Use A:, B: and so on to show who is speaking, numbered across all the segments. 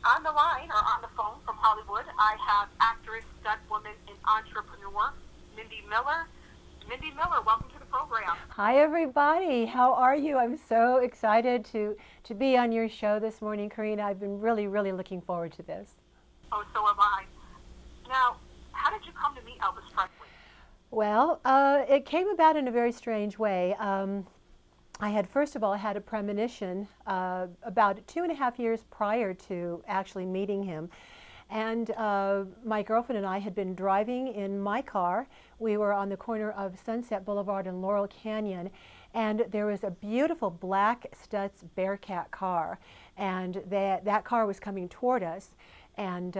A: On the line or on the phone from Hollywood, I have actress, stunt woman, and entrepreneur, Mindi Miller. Mindi Miller, welcome to the program.
B: Hi, everybody. How are you? I'm so excited to be on your show this morning, Carina. I've been really looking forward to this.
A: Oh, so am I. Now, how did you come to meet Elvis Presley?
B: Well, it came about in a very strange way. I had, first of all, had a premonition about 2.5 years prior to actually meeting him. And my girlfriend and I had been driving in my car. We were on the corner of Sunset Boulevard and Laurel Canyon, and there was a beautiful black Stutz Bearcat car, and that car was coming toward us. And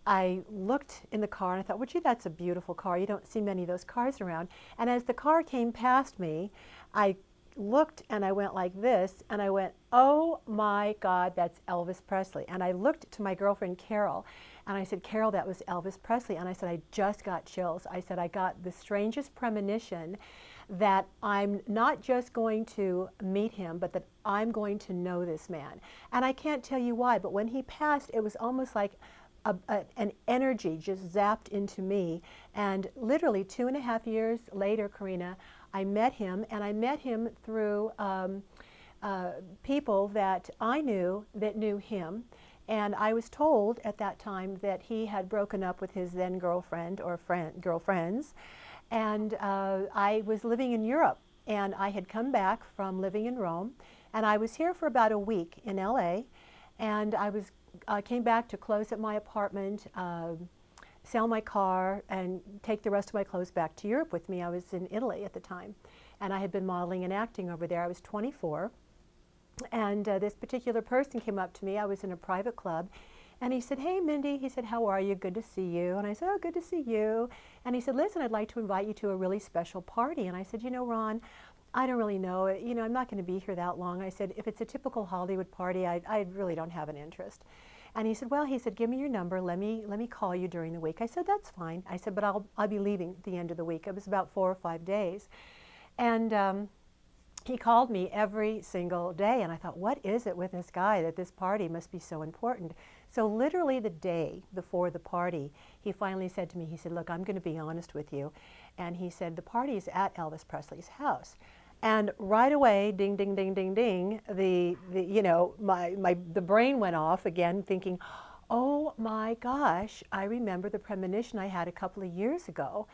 B: I looked in the car and I thought, well, gee, that's a beautiful car. You don't see many of those cars around. And as the car came past me, I looked and I went like this and I went, oh my God, that's Elvis Presley. And I looked to my girlfriend Carol and I said, Carol, that was Elvis Presley. And I said, I just got chills. I said, I got the strangest premonition that I'm not just going to meet him, but that I'm going to know this man. And I can't tell you why, but when he passed, it was almost like an energy just zapped into me. And literally 2.5 years later, Carina, I met him, and I met him through people that I knew that knew him. And I was told at that time that he had broken up with his then girlfriend or girlfriends. And I was living in Europe, and I had come back from living in Rome, and I was here for about a week in LA, and I came back to close at my apartment, sell my car, and take the rest of my clothes back to Europe with me. I was in Italy at the time, and I had been modeling and acting over there. I was 24, and this particular person came up to me. I was in a private club, and he said, hey, Mindy, he said, how are you? Good to see you. And I said, oh, good to see you. And he said, listen, I'd like to invite you to a really special party. And I said, you know, Ron, I don't really know. You know, I'm not going to be here that long. I said, if it's a typical Hollywood party, I really don't have an interest. And he said, well, he said, give me your number. Let me call you during the week. I said, that's fine. I said, but I'll be leaving at the end of the week. It was about 4 or 5 days. And he called me every single day, and I thought, what is it with this guy that this party must be so important? So literally the day before the party, he finally said to me, he said, look, I'm going to be honest with you. And he said, the party is at Elvis Presley's house. And right away, ding, ding, ding, ding, ding, you know, the brain went off again thinking, oh my gosh, I remember the premonition I had a couple of years ago.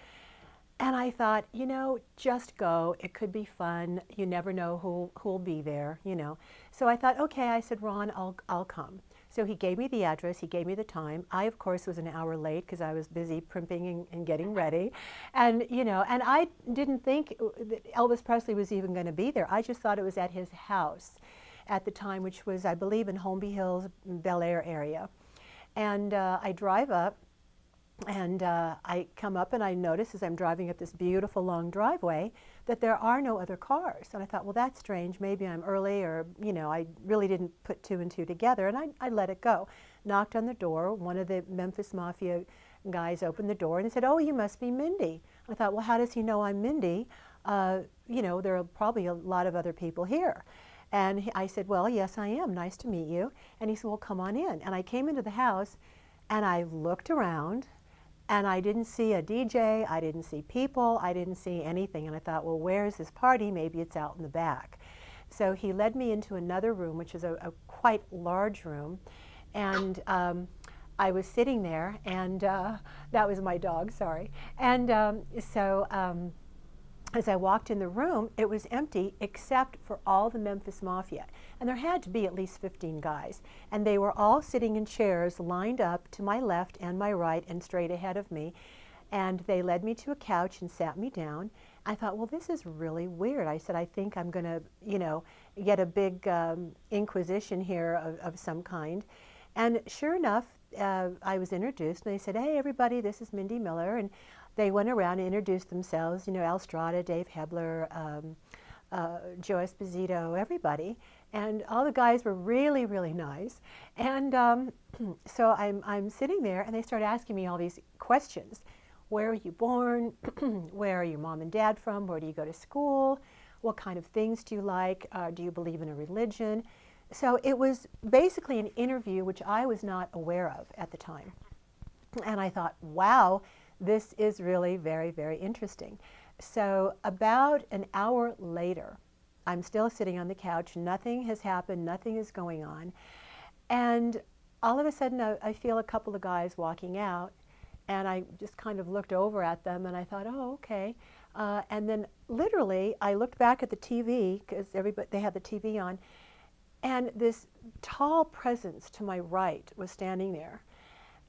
B: And I thought, you know, just go. It could be fun. You never know who'll be there, you know. So I thought, okay, I said, Ron, I'll come. So he gave me the address, he gave me the time. I, of course, was an hour late because I was busy primping and getting ready. And, you know, and I didn't think that Elvis Presley was even going to be there. I just thought it was at his house at the time, which was, I believe, in Holmby Hills, Bel Air area. And I drive up, and I come up and I notice as I'm driving up this beautiful long driveway that there are no other cars. And I thought, well, that's strange. Maybe I'm early, or, you know, I really didn't put two and two together. And I let it go. Knocked on the door. One of the Memphis Mafia guys opened the door and he said, oh, you must be Mindy. I thought, well, how does he know I'm Mindy? You know, there are probably a lot of other people here. And I said, well, yes, I am. Nice to meet you. And he said, well, come on in. And I came into the house and I looked around. And I didn't see a DJ, I didn't see people, I didn't see anything. And I thought, well, where's this party? Maybe it's out in the back. So he led me into another room, which is a quite large room. And I was sitting there, and that was my dog, sorry. And as I walked in the room, it was empty except for all the Memphis Mafia. And there had to be at least 15 guys. And they were all sitting in chairs lined up to my left and my right and straight ahead of me. And they led me to a couch and sat me down. I thought, well, this is really weird. I said, I think I'm going to, you know, get a big inquisition here of some kind. And sure enough, I was introduced, and they said, hey, everybody, this is Mindi Miller. And they went around and introduced themselves, you know, Al Strada, Dave Hebler, Joe Esposito, everybody. And all the guys were really nice. And so I'm sitting there, and they start asking me all these questions. Where were you born? Where are your mom and dad from? Where do you go to school? What kind of things do you like? Do you believe in a religion? So it was basically an interview which I was not aware of at the time. And I thought, wow, this is really very, very interesting. So about an hour later, I'm still sitting on the couch. Nothing has happened. Nothing is going on. And all of a sudden, I feel a couple of guys walking out. And I just kind of looked over at them, and I thought, oh, okay. And then literally, I looked back at the TV, because they had the TV on, and this tall presence to my right was standing there.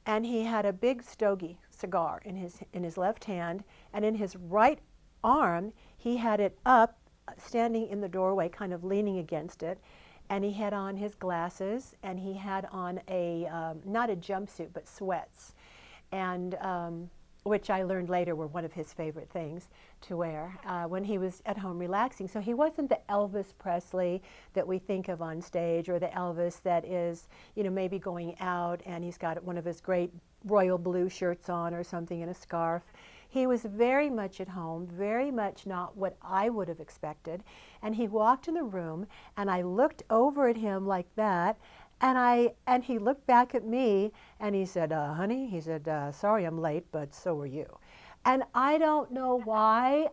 B: And he had a big stogie cigar in his left hand, and in his right arm, he had it up, standing in the doorway, kind of leaning against it. And he had on his glasses, and he had on a, not a jumpsuit, but sweats. And which I learned later were one of his favorite things to wear when he was at home relaxing. So he wasn't the Elvis Presley that we think of on stage, or the Elvis that is, you know, maybe going out and he's got one of his great royal blue shirts on or something and a scarf. He was very much at home, very much not what I would have expected. And he walked in the room, and I looked over at him like that, and he looked back at me, and he said, honey, he said, sorry I'm late, but so are you. And I don't know why,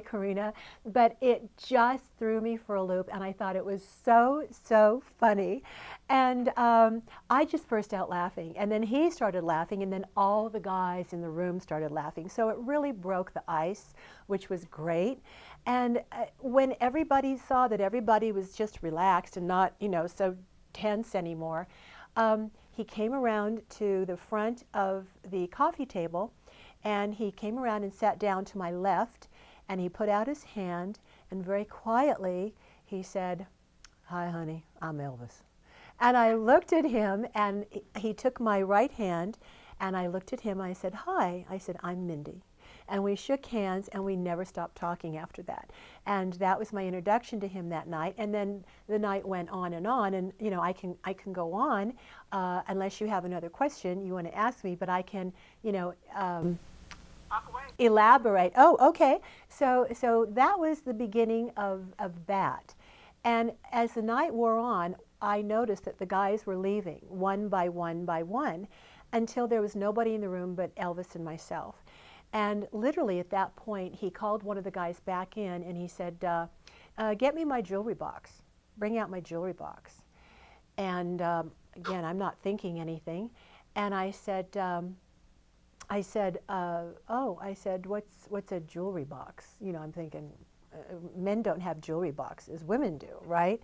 B: Carina, but it just threw me for a loop, and I thought it was so, so funny. And I just burst out laughing, and then he started laughing, and then all the guys in the room started laughing. So it really broke the ice, which was great. And when everybody saw that everybody was just relaxed and not, you know, so tense anymore, he came around to the front of the coffee table, and he came around and sat down to my left, and he put out his hand, and very quietly he said, hi, honey, I'm Elvis. And I looked at him, and he took my right hand, and I looked at him, I said, hi. I said, I'm Mindi. And we shook hands, and we never stopped talking after that. And that was my introduction to him that night. And then the night went on, and you know, I can go on unless you have another question you want to ask me, but I can, you know, elaborate. Oh, okay. So that was the beginning of that. And as the night wore on, I noticed that the guys were leaving one by one until there was nobody in the room but Elvis and myself. And literally at that point, he called one of the guys back in, and he said, get me my jewelry box. Bring out my jewelry box. And again, I'm not thinking anything. And I said, oh, I said, what's a jewelry box? You know, I'm thinking, men don't have jewelry boxes, women do, right?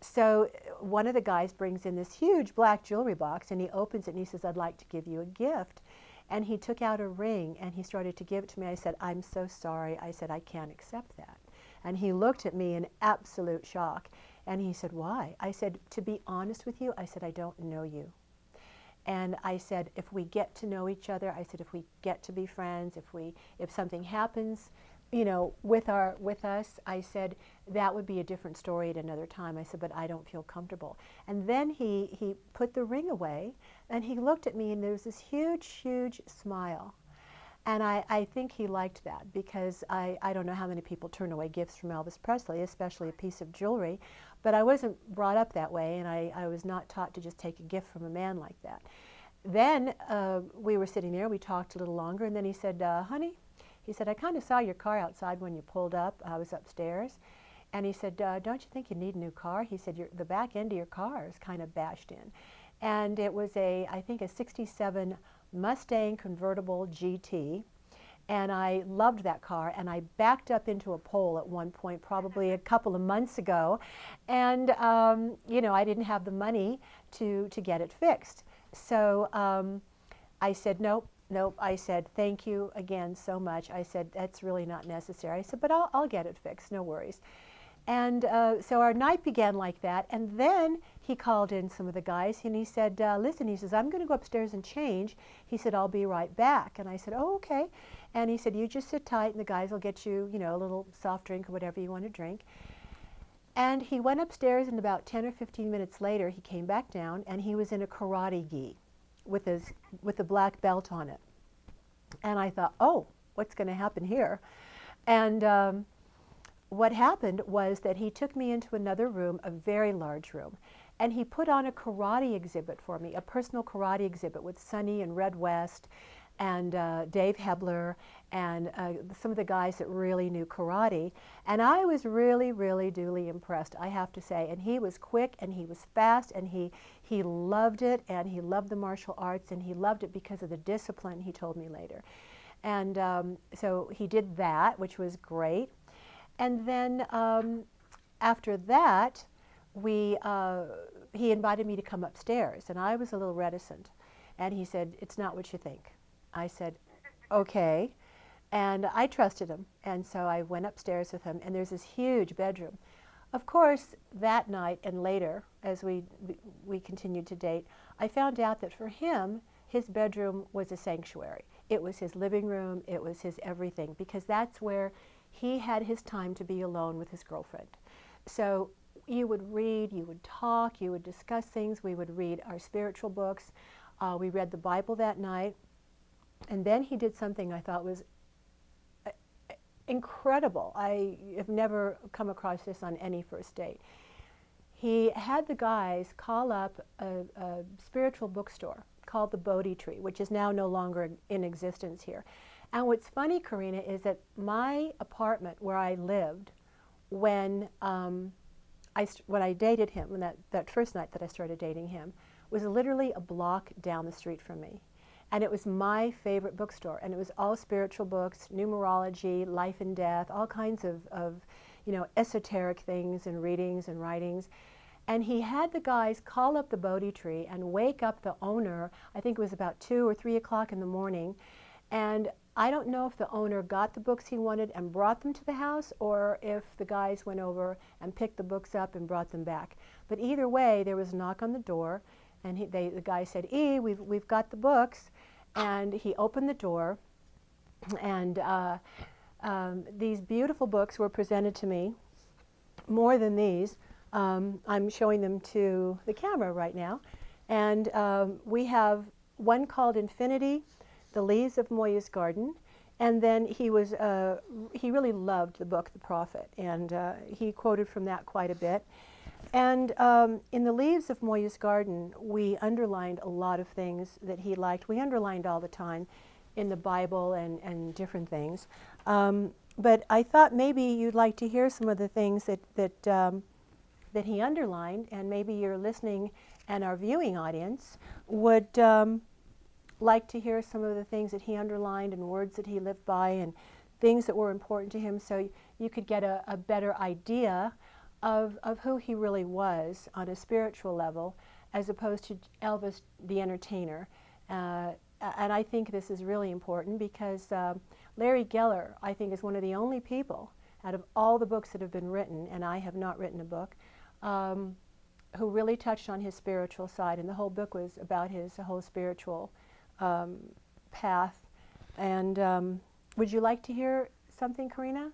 B: So one of the guys brings in this huge black jewelry box, and he opens it, and he says, I'd like to give you a gift. And he took out a ring, and he started to give it to me. I said, I'm so sorry. I said, I can't accept that. And he looked at me in absolute shock. And he said, why? I said, to be honest with you, I said, I don't know you. And I said, if we get to know each other, I said, if we get to be friends, if something happens, you know, with us, I said, that would be a different story at another time. I said, but I don't feel comfortable. And then he put the ring away, and he looked at me, and there was this huge, huge smile. And I think he liked that, because I don't know how many people turn away gifts from Elvis Presley, especially a piece of jewelry, but I wasn't brought up that way, and I was not taught to just take a gift from a man like that. Then we were sitting there, we talked a little longer, and then he said, honey, he said, I kind of saw your car outside when you pulled up. I was upstairs. And he said, don't you think you need a new car? He said, the back end of your car is kind of bashed in. And it was I think a 67 Mustang convertible GT. And I loved that car. And I backed up into a pole at one point, probably a couple of months ago. And, you know, I didn't have the money to get it fixed. So I said, nope. I said, thank you again so much. I said, that's really not necessary. I said, but I'll get it fixed, no worries. And so our night began like that. And then he called in some of the guys, and he said, listen, he says, I'm going to go upstairs and change. He said, I'll be right back. And I said, oh, okay. And he said, you just sit tight, and the guys will get you, you know, a little soft drink or whatever you want to drink. And he went upstairs, and about 10 or 15 minutes later, he came back down, and he was in a karate gi with a black belt on it. And I thought, oh, what's going to happen here? And what happened was that he took me into another room, a very large room, and he put on a karate exhibit for me, a personal karate exhibit with Sonny and Red West and Dave Hebler and some of the guys that really knew karate. And I was really, really duly impressed, I have to say. And he was quick and he was fast and he loved it, and he loved the martial arts, and he loved it because of the discipline, he told me later. And so he did that, which was great. And then after that, he invited me to come upstairs, and I was a little reticent. And he said, "It's not what you think." I said, "Okay." And I trusted him, and so I went upstairs with him, and there's this huge bedroom. Of course, that night and later, as we continued to date, I found out that for him, his bedroom was a sanctuary. It was his living room, it was his everything, because that's where he had his time to be alone with his girlfriend. So you would read, you would talk, you would discuss things, we would read our spiritual books. We read the Bible that night. And then he did something I thought was incredible. I have never come across this on any first date. He had the guys call up a spiritual bookstore called the Bodhi Tree, which is now no longer in existence here. And what's funny, Carina, is that my apartment where I lived when I dated him, when that first night that I started dating him, was literally a block down the street from me. And it was my favorite bookstore, and it was all spiritual books, numerology, life and death, all kinds of esoteric things and readings and writings. And he had the guys call up the Bodhi Tree and wake up the owner. I think it was about 2 or 3 o'clock in the morning. And I don't know if the owner got the books he wanted and brought them to the house, or if the guys went over and picked the books up and brought them back. But either way, there was a knock on the door, and the guy said, "E, we've got the books." And he opened the door, and these beautiful books were presented to me. More than these, I'm showing them to the camera right now. And we have one called Infinity, The Leaves of Moya's Garden. And then he really loved the book, The Prophet, and he quoted from that quite a bit. And in The Leaves of Moya's Garden, we underlined a lot of things that he liked. We underlined all the time in the Bible and different things. But I thought maybe you'd like to hear some of the things that he underlined, and maybe your listening and our viewing audience would like to hear some of the things that he underlined and words that he lived by and things that were important to him, so you could get a better idea of who he really was on a spiritual level, as opposed to Elvis the entertainer. And I think this is really important because Larry Geller, I think, is one of the only people out of all the books that have been written, and I have not written a book, who really touched on his spiritual side. And the whole book was about his whole spiritual path. And would you like to hear something, Carina?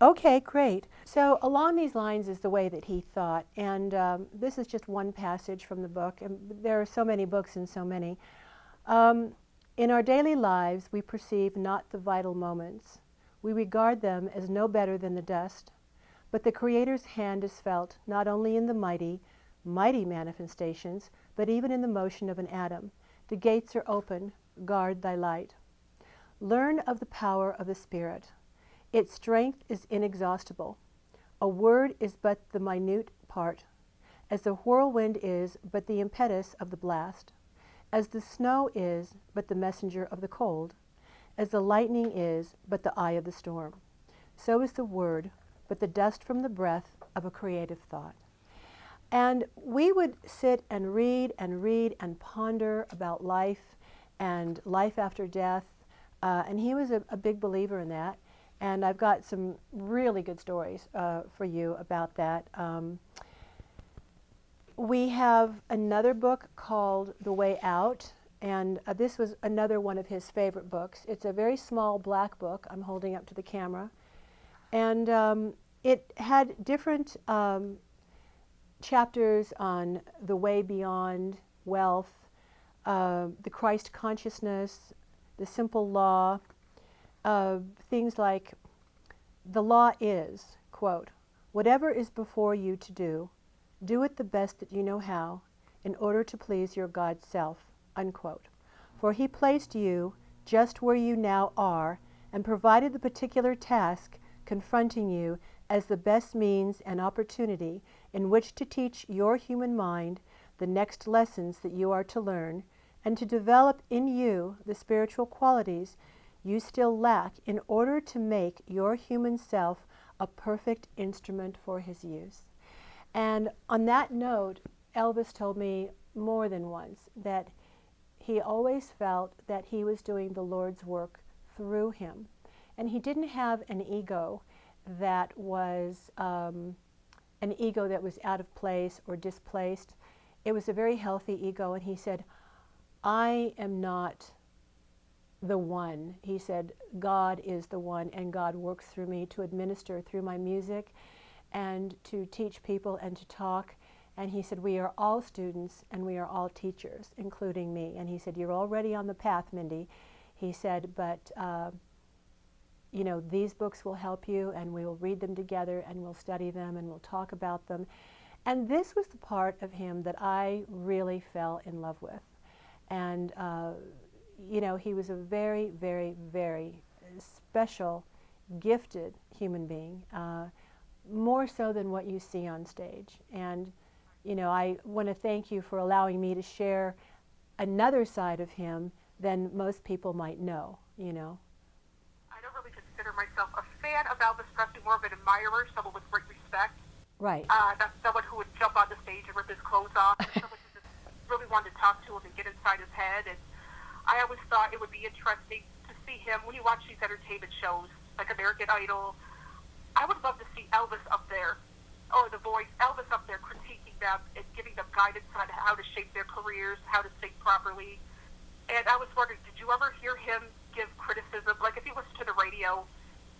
B: Okay, great. So along these lines is the way that he thought, and this is just one passage from the book, and there are so many books and so many. In our daily lives, we perceive not the vital moments. We regard them as no better than the dust. But the Creator's hand is felt not only in the mighty, mighty manifestations, but even in the motion of an atom. The gates are open. Guard thy light. Learn of the power of the Spirit. Its strength is inexhaustible. A word is but the minute part, as the whirlwind is but the impetus of the blast, as the snow is but the messenger of the cold, as the lightning is but the eye of the storm. So is the word but the dust from the breath of a creative thought. And we would sit and read and ponder about life and life after death, and he was a big believer in that. And I've got some really good stories for you about that. We have another book called The Way Out, and this was another one of his favorite books. It's a very small black book I'm holding up to the camera. And it had different chapters on the way beyond, wealth, the Christ consciousness, the simple law, things like The law is, quote, whatever is before you to do, do it the best that you know how, in order to please your God's self, unquote. For he placed you just where you now are and provided the particular task confronting you as the best means and opportunity in which to teach your human mind the next lessons that you are to learn and to develop in you the spiritual qualities you still lack in order to make your human self a perfect instrument for his use. And on that note, Elvis told me more than once that he always felt that he was doing the Lord's work through him. And he didn't have an ego that was out of place or displaced. It was a very healthy ego, and he said, I am not the one. He said, God is the one, and God works through me to administer through my music and to teach people and to talk. And he said, we are all students and we are all teachers, including me. And he said, you're already on the path, Mindi. He said, but you know, these books will help you, and we will read them together, and we'll study them, and we'll talk about them. And this was the part of him that I really fell in love with. And you know, he was a very, very, very special, gifted human being, more so than what you see on stage. And, you know, I want to thank you for allowing me to share another side of him than most people might know, you know.
A: I don't really consider myself a fan of Elvis Presley, more of an admirer, someone with great respect.
B: Right.
A: That's someone who would jump on the stage and rip his clothes off, and someone who just really wanted to talk to him and get inside his head. And I always thought it would be interesting to see him, when you watch these entertainment shows, like American Idol, I would love to see Elvis up there, or The Voice, Elvis up there critiquing them and giving them guidance on how to shape their careers, how to sing properly. And I was wondering, did you ever hear him give criticism? Like, if you listen to the radio,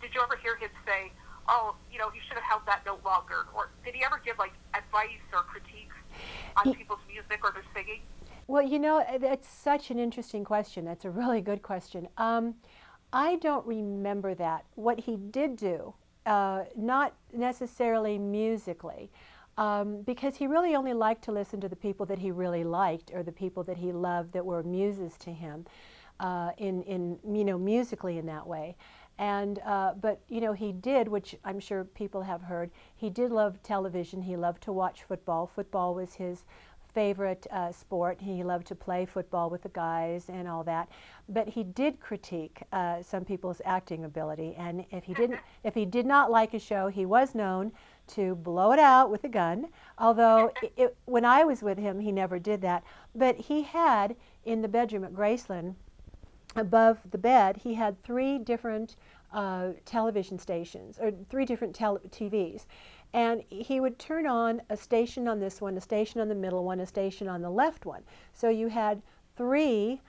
A: did you ever hear him say, oh, you know, you should have held that note longer? Or did he ever give, like, advice or critiques on people's music or their singing?
B: Well, you know, that's such an interesting question. That's a really good question. I don't remember that. What he did do, not necessarily musically, because he really only liked to listen to the people that he really liked, or the people that he loved that were muses to him, in you know, musically in that way. And but you know, he did, which I'm sure people have heard, he did love television. He loved to watch football. Football was his favorite sport. He loved to play football with the guys and all that. But he did critique some people's acting ability. And if he did not like a show, he was known to blow it out with a gun. Although when I was with him, he never did that. But he had, in the bedroom at Graceland, above the bed, he had 3 different television stations, or 3 different TVs. And he would turn on a station on this one, a station on the middle one, a station on the left one. So you had 3,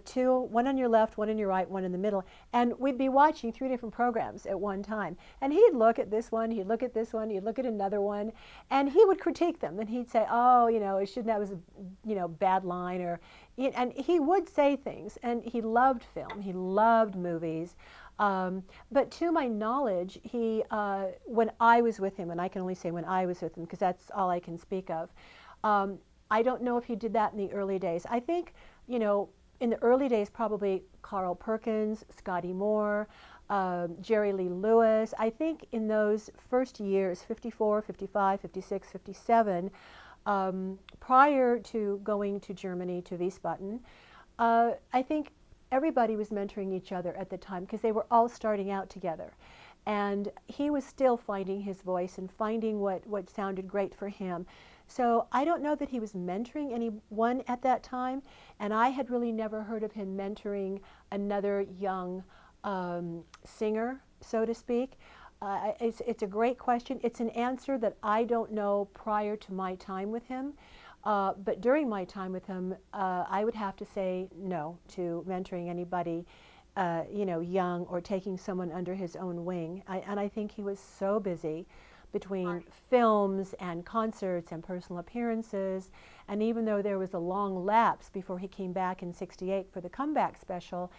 B: 2, one on your left, one on your right, one in the middle. And we'd be watching 3 different programs at one time. And he'd look at this one, he'd look at this one, he'd look at another one, and he would critique them. And he'd say, oh, you know, that was a, you know, bad line, or, and he would say things. And he loved film, he loved movies. But to my knowledge, he, when I was with him, and I can only say when I was with him because that's all I can speak of, I don't know if he did that in the early days. I think, you know, in the early days, probably Carl Perkins, Scotty Moore, Jerry Lee Lewis. I think in those first years, 54, 55, 56, 57, prior to going to Germany, to Wiesbaden, I think everybody was mentoring each other at the time because they were all starting out together. And he was still finding his voice and finding what sounded great for him. So I don't know that he was mentoring anyone at that time, and I had really never heard of him mentoring another young singer, so to speak. It's a great question. It's an answer that I don't know prior to my time with him. But during my time with him, I would have to say no to mentoring anybody, you know, young, or taking someone under his own wing. And I think he was so busy between films and concerts and personal appearances. And even though there was a long lapse before he came back in '68 for the comeback special,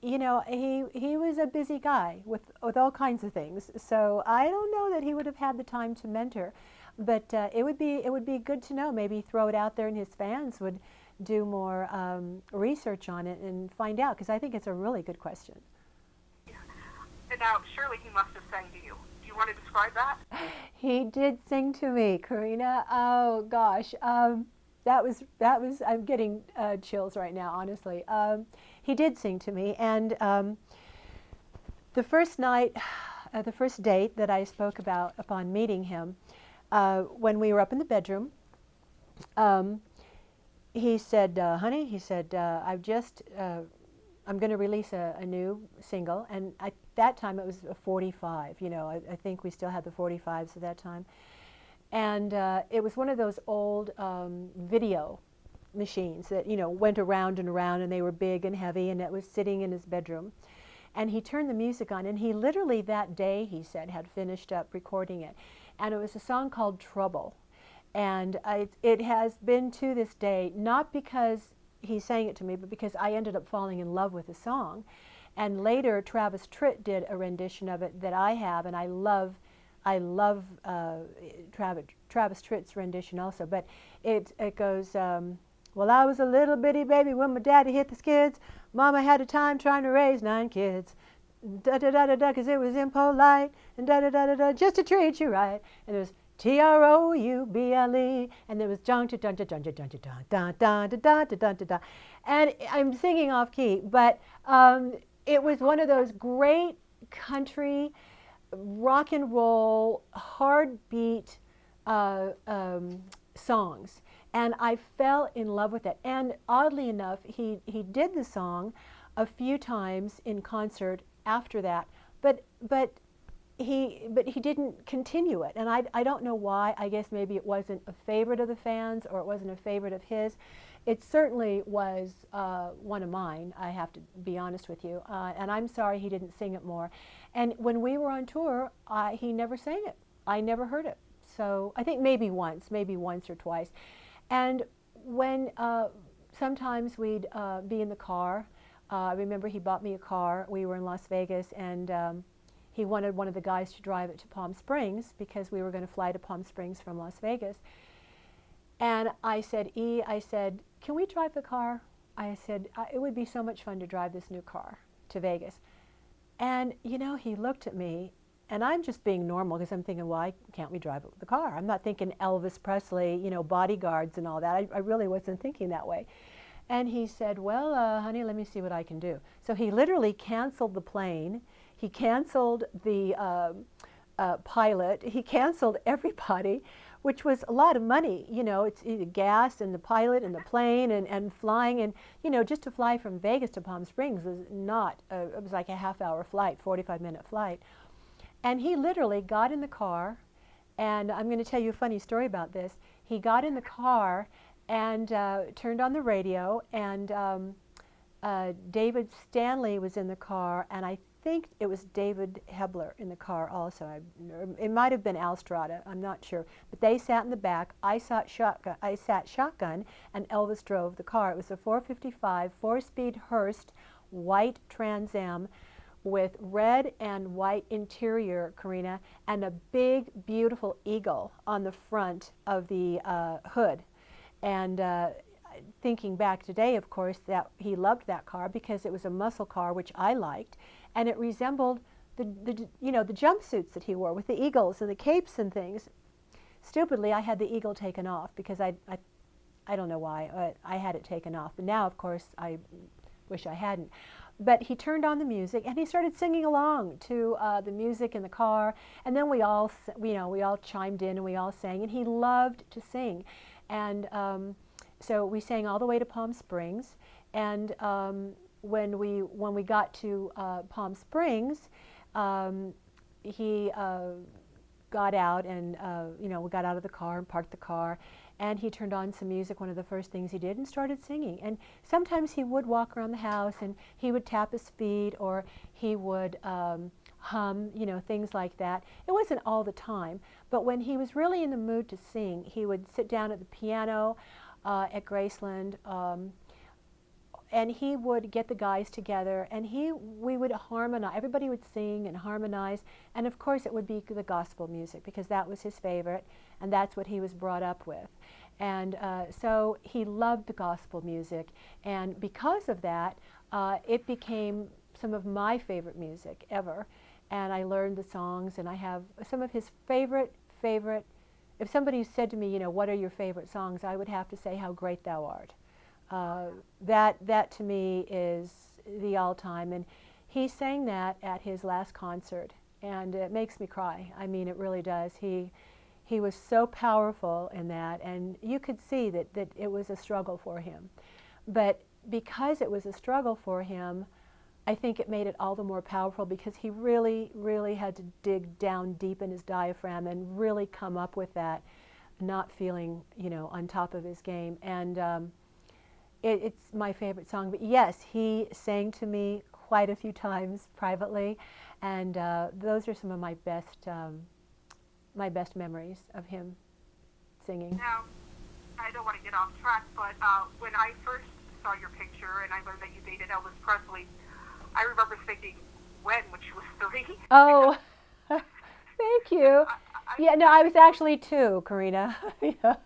B: you know, he was a busy guy with all kinds of things. So I don't know that he would have had the time to mentor, but it would be good to know. Maybe throw it out there, and his fans would do more research on it and find out, because I think it's a really good question.
A: Yeah. And now, surely he must have sang to you. Do you want to describe that?
B: He did sing to me, Carina. Oh gosh, that was I'm getting chills right now, honestly. He did sing to me, and the first night, the first date that I spoke about upon meeting him, when we were up in the bedroom, he said, "Honey," he said, I'm going to release a new single," and at that time it was a 45. You know, I think we still had the 45s at that time, and it was one of those old video machines that, you know, went around and around, and they were big and heavy, and it was sitting in his bedroom. And he turned the music on, and he literally that day, he said, had finished up recording it, and it was a song called "Trouble." And it has been to this day, not because he sang it to me, but because I ended up falling in love with the song. And later, Travis Tritt did a rendition of it that I have, and I love Travis Tritt's rendition also. But it goes, well, I was a little bitty baby when my daddy hit the skids. Mama had a time trying to raise 9 kids. Da da da da da, 'cause it was impolite, and da da da da da, just to treat you right. And it was Trouble, and there was dun dun dun dun dun dun dun dun dun dun dun dun, and I'm singing off key, but it was one of those great country rock and roll hard beat songs, and I fell in love with it. And oddly enough, he did the song a few times in concert after that, but he didn't continue it, and I don't know why. I guess maybe it wasn't a favorite of the fans, or it wasn't a favorite of his. It certainly was one of mine, I have to be honest with you, and I'm sorry he didn't sing it more. And when we were on tour, he never sang it. I never heard it. So I think maybe once or twice. And when sometimes we'd be in the car, I remember he bought me a car. We were in Las Vegas, and he wanted one of the guys to drive it to Palm Springs, because we were going to fly to Palm Springs from Las Vegas. And I said, can we drive the car? I said, it would be so much fun to drive this new car to Vegas. And, you know, he looked at me, and I'm just being normal, because I'm thinking, why can't we drive the car? I'm not thinking Elvis Presley, you know, bodyguards and all that. I really wasn't thinking that way. And he said, well, honey, let me see what I can do. So he literally canceled the plane. He canceled the pilot. He canceled everybody, which was a lot of money. You know, it's gas and the pilot and the plane and flying. And, you know, just to fly from Vegas to Palm Springs was not, it was like a half-hour flight, 45-minute flight. And he literally got in the car, and I'm going to tell you a funny story about this. He got in the car and turned on the radio, and David Stanley was in the car, and I think it was David Hebler in the car also. It might have been Al Strada, I'm not sure. But they sat in the back. I sat shotgun, and Elvis drove the car. It was a 455 4-speed Hearst white Trans Am with red and white interior, Carina, and a big, beautiful eagle on the front of the hood. And thinking back today, of course, that he loved that car because it was a muscle car, which I liked, and it resembled the jumpsuits that he wore with the eagles and the capes and things. Stupidly, I had the eagle taken off because I don't know why, I had it taken off. But now, of course, I wish I hadn't. But he turned on the music, and he started singing along to the music in the car, and then we all chimed in and we all sang, and he loved to sing. And so we sang all the way to Palm Springs, and when we got to Palm Springs, he got out, and we got out of the car and parked the car, and he turned on some music, one of the first things he did, and started singing. And sometimes he would walk around the house, and he would tap his feet, or he would hum, things like that. It wasn't all the time, but when he was really in the mood to sing, he would sit down at the piano at Graceland, and he would get the guys together, and we would harmonize. Everybody would sing and harmonize, and of course it would be the gospel music because that was his favorite, and that's what he was brought up with. And so he loved the gospel music, and because of that, it became some of my favorite music ever. And I learned the songs, and I have some of his favorite. If somebody said to me, you know, what are your favorite songs, I would have to say How Great Thou Art. That to me is the all-time, and he sang that at his last concert, and it makes me cry. I mean, it really does. He was so powerful in that, and you could see that it was a struggle for him. But because it was a struggle for him, I think it made it all the more powerful because he really, really had to dig down deep in his diaphragm and really come up with that, not feeling, you know, on top of his game. And it's my favorite song. But yes, he sang to me quite a few times privately, and those are some of my best memories of him singing.
A: Now, I don't want to get off track, but when I first saw your picture and I learned that you dated Elvis Presley, I remember thinking, when she was 3?
B: Oh, thank you. Yeah, no, I was actually 2, Carina. Yeah.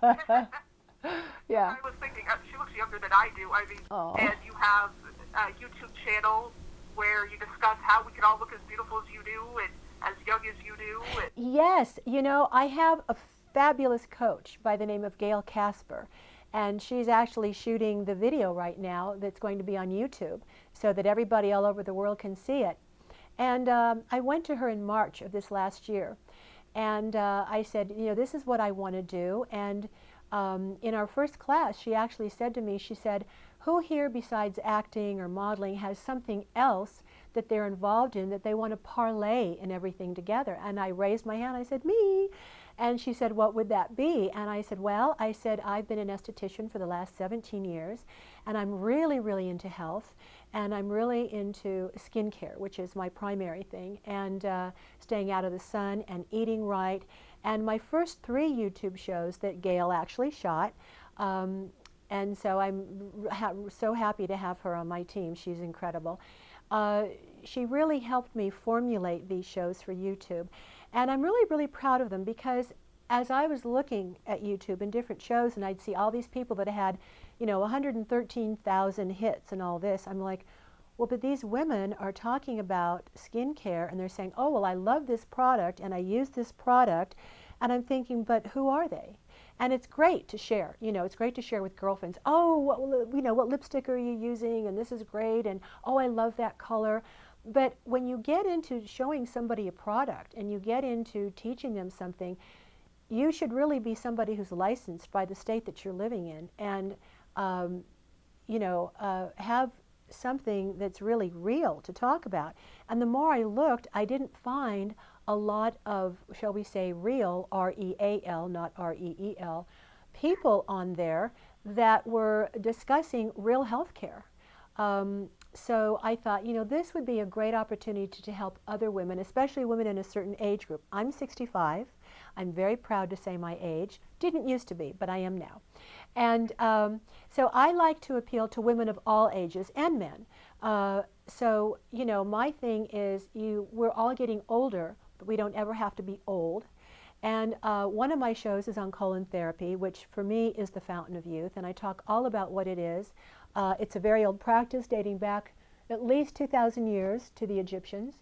A: I was thinking, she looks younger than I do. I mean, and you have a YouTube channel where you discuss how we can all look as beautiful as you do and as young as you do.
B: Yes, you know, I have a fabulous coach by the name of Gail Casper, and she's actually shooting the video right now that's going to be on YouTube so that everybody all over the world can see it. And I went to her in March of this last year, and I said, you know, this is what I want to do. And in our first class, she actually said to me, she said, who here besides acting or modeling has something else that they're involved in that they want to parlay and everything together? And I raised my hand, I said, me. And she said, what would that be? And I said, well, I said, I've been an esthetician for the last 17 years, and I'm really, really into health, and I'm really into skincare, which is my primary thing, and staying out of the sun and eating right. And my first 3 YouTube shows that Gail actually shot, and so I'm so happy to have her on my team. She's incredible. She really helped me formulate these shows for YouTube. And I'm really, really proud of them because as I was looking at YouTube and different shows and I'd see all these people that had, you know, 113,000 hits and all this, I'm like, well, but these women are talking about skincare and they're saying, oh, well, I love this product and I use this product. And I'm thinking, but who are they? And it's great to share, you know, it's great to share with girlfriends. Oh, you know, what lipstick are you using? And this is great. And oh, I love that color. But when you get into showing somebody a product and you get into teaching them something, you should really be somebody who's licensed by the state that you're living in and, you know, have something that's really real to talk about. And the more I looked, I didn't find a lot of, shall we say, real, R-E-A-L, not R-E-E-L, people on there that were discussing real health care. So I thought, you know, this would be a great opportunity to help other women, especially women in a certain age group. I'm 65. I'm very proud to say my age. Didn't used to be, but I am now. And so I like to appeal to women of all ages and men. So, you know, my thing is we're all getting older, but we don't ever have to be old. And one of my shows is on colon therapy, which for me is the fountain of youth, and I talk all about what it is. It's a very old practice dating back at least 2,000 years to the Egyptians.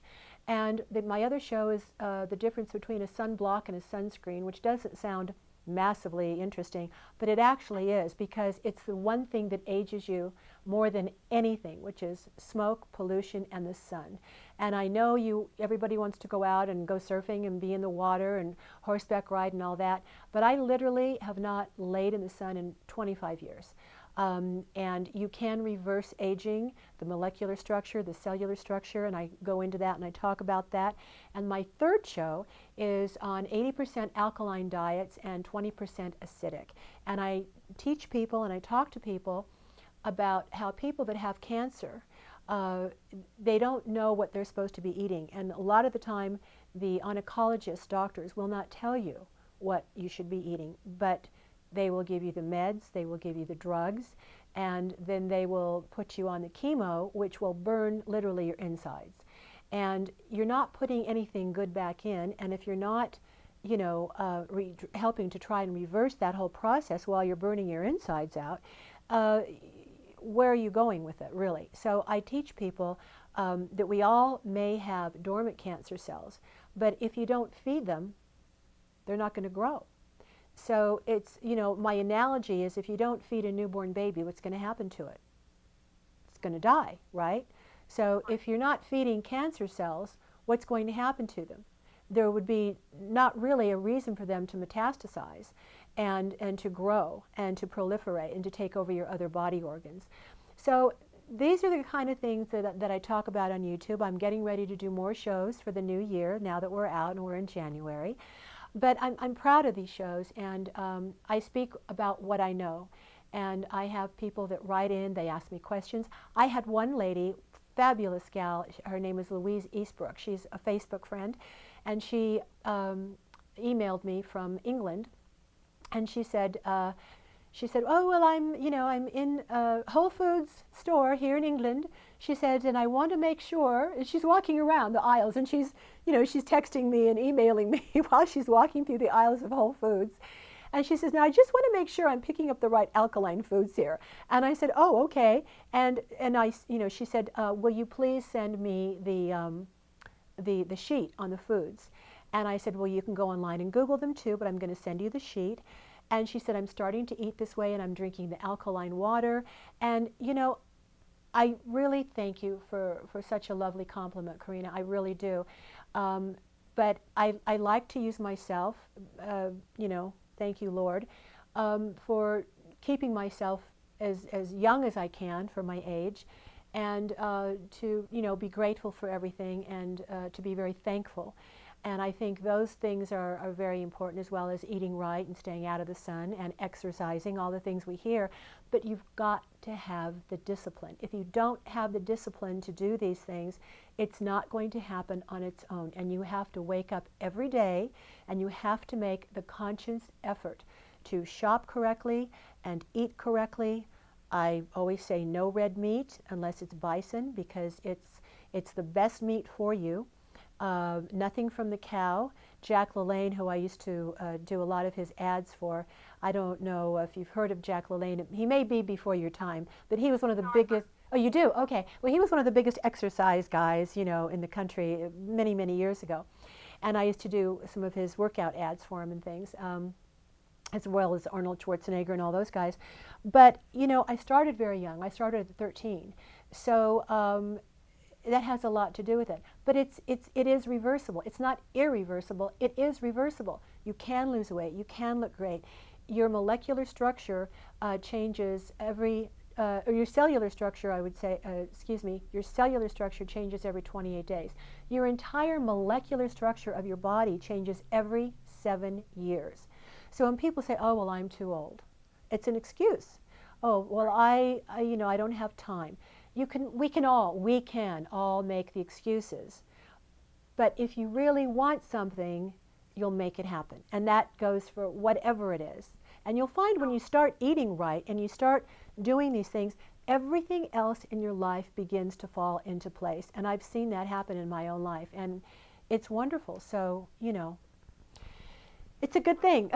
B: And my other show is the difference between a sunblock and a sunscreen, which doesn't sound massively interesting, but it actually is because it's the one thing that ages you more than anything, which is smoke, pollution, and the sun. And I know everybody wants to go out and go surfing and be in the water and horseback ride and all that, but I literally have not laid in the sun in 25 years. And you can reverse aging, the molecular structure, the cellular structure, and I go into that and I talk about that. And my third show is on 80% alkaline diets and 20% acidic. And I teach people and I talk to people about how people that have cancer, they don't know what they're supposed to be eating. And a lot of the time, the oncologist doctors will not tell you what you should be eating, but they will give you the meds, they will give you the drugs, and then they will put you on the chemo, which will burn literally your insides. And you're not putting anything good back in, and if you're not, you know, helping to try and reverse that whole process while you're burning your insides out, where are you going with it, really? So I teach people that we all may have dormant cancer cells, but if you don't feed them, they're not going to grow. So it's, you know, my analogy is if you don't feed a newborn baby, what's going to happen to it? It's going to die, right? So if you're not feeding cancer cells, what's going to happen to them? There would be not really a reason for them to metastasize and to grow and to proliferate and to take over your other body organs. So these are the kind of things that I talk about on YouTube. I'm getting ready to do more shows for the new year now that we're out and we're in January. But I'm proud of these shows, and I speak about what I know. And I have people that write in, they ask me questions. I had one lady, fabulous gal, her name is Louise Eastbrook. She's a Facebook friend, and she emailed me from England, and she said, oh, well, I'm in a Whole Foods store here in England. She said, and I want to make sure, and she's walking around the aisles, and she's texting me and emailing me while she's walking through the aisles of Whole Foods. And she says, now I just want to make sure I'm picking up the right alkaline foods here. And I said, oh, okay. And I, she said, will you please send me the sheet on the foods? And I said, well, you can go online and Google them too, but I'm going to send you the sheet. And she said, I'm starting to eat this way, and I'm drinking the alkaline water. And, I really thank you for such a lovely compliment, Carina. I really do. But I like to use myself, thank you, Lord, for keeping myself as young as I can for my age, and to, be grateful for everything, and to be very thankful. And I think those things are very important, as well as eating right and staying out of the sun and exercising, all the things we hear. But you've got to have the discipline. If you don't have the discipline to do these things, it's not going to happen on its own. And you have to wake up every day, and you have to make the conscious effort to shop correctly and eat correctly. I always say no red meat unless it's bison, because it's the best meat for you. Nothing from the cow. Jack LaLanne, who I used to do a lot of his ads for, I don't know if you've heard of Jack LaLanne. He may be before your time, but he was one of the biggest. Oh, you do? Okay. Well, he was one of the biggest exercise guys, in the country many, many years ago. And I used to do some of his workout ads for him and things, as well as Arnold Schwarzenegger and all those guys. But, I started very young. I started at 13. So that has a lot to do with it. But it is reversible. It's not irreversible. It is reversible. You can lose weight. You can look great. Your molecular structure changes every, or your cellular structure, I would say, your cellular structure changes every 28 days. Your entire molecular structure of your body changes every 7 years. So when people say, oh, well, I'm too old, it's an excuse. Oh, well, I don't have time. We can all make the excuses. But if you really want something, you'll make it happen. And that goes for whatever it is. And you'll find when you start eating right and you start doing these things, everything else in your life begins to fall into place. And I've seen that happen in my own life. And it's wonderful. So, it's a good thing.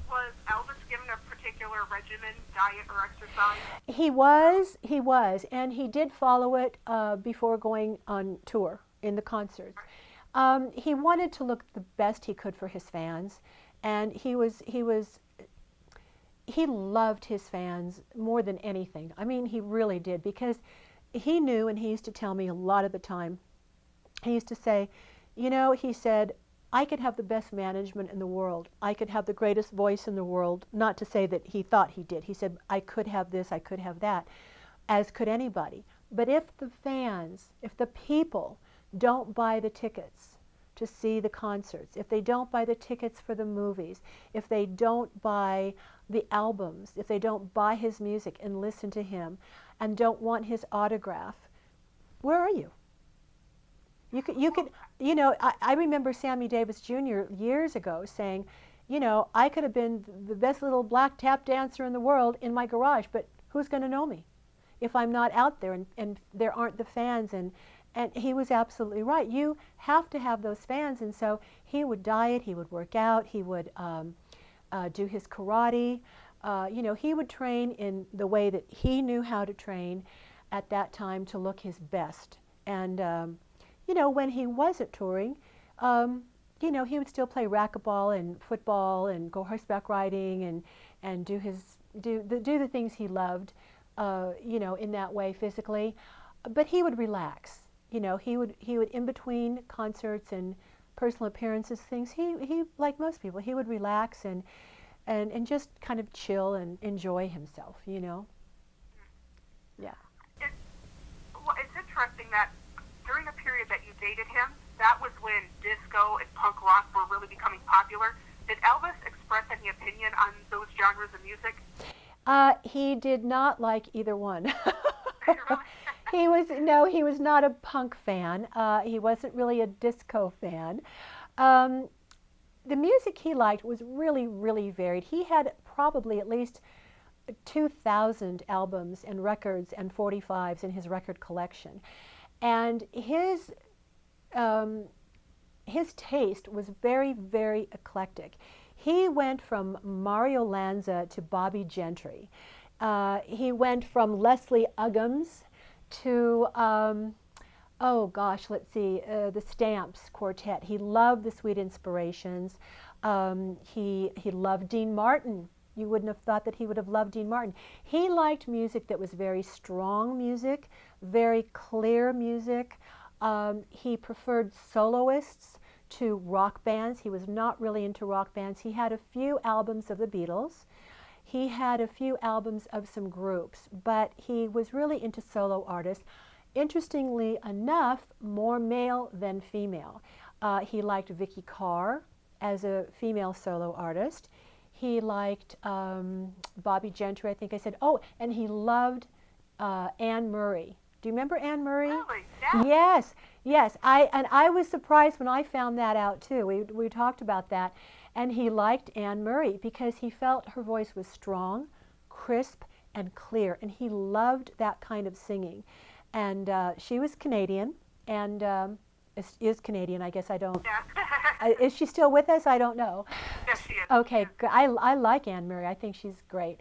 A: Was Elvis given a particular regimen, diet, or exercise? He
B: was, and he did follow it before going on tour in the concerts. He wanted to look the best he could for his fans, and he loved his fans more than anything. I mean, he really did, because he knew, and he used to tell me a lot of the time, he used to say, he said, I could have the best management in the world. I could have the greatest voice in the world. Not to say that he thought he did. He said, I could have this, I could have that, as could anybody. But if the fans, if the people don't buy the tickets to see the concerts, if they don't buy the tickets for the movies, if they don't buy the albums, if they don't buy his music and listen to him and don't want his autograph, where are you? You could, I remember Sammy Davis Jr. years ago saying, you know, I could have been the best little black tap dancer in the world in my garage, but who's going to know me if I'm not out there and there aren't the fans? And he was absolutely right. You have to have those fans. And so he would diet, he would work out, he would do his karate. You know, he would train in the way that he knew how to train at that time to look his best. And, you know, when he wasn't touring, you know, he would still play racquetball and football and go horseback riding and do the things he loved, you know, in that way physically. But he would relax. You know, he would in between concerts and personal appearances, things, he like most people, he would relax and just kind of chill and enjoy himself, you know. Yeah.
A: Well, it's interesting that during the period that you dated him, that was when disco and punk rock were really becoming popular. Did Elvis express any opinion on those genres of music?
B: He did not like either one. He was not a punk fan. He wasn't really a disco fan. The music he liked was really, really varied. He had probably at least 2,000 albums and records and 45s in his record collection. And his taste was very, very eclectic. He went from Mario Lanza to Bobby Gentry. He went from Leslie Uggams to, oh gosh, let's see, the Stamps Quartet. He loved the Sweet Inspirations. He loved Dean Martin. You wouldn't have thought that he would have loved Dean Martin. He liked music that was very strong music, very clear music. He preferred soloists to rock bands. He was not really into rock bands. He had a few albums of the Beatles. He had a few albums of some groups, but he was really into solo artists. Interestingly enough, more male than female. He liked Vicky Carr as a female solo artist. He liked Bobby Gentry, I think I said. Oh, and he loved Anne Murray. Do you remember Anne Murray?
A: Really? Yeah.
B: Yes, yes. I was surprised when I found that out too. We talked about that. And he liked Anne Murray because he felt her voice was strong, crisp, and clear. And he loved that kind of singing. And she was Canadian and is Canadian, I guess. I don't.
A: Yeah.
B: Is she still with us? I don't know.
A: Yes, she is.
B: Okay,
A: Yeah.
B: I like Anne Murray. I think she's great.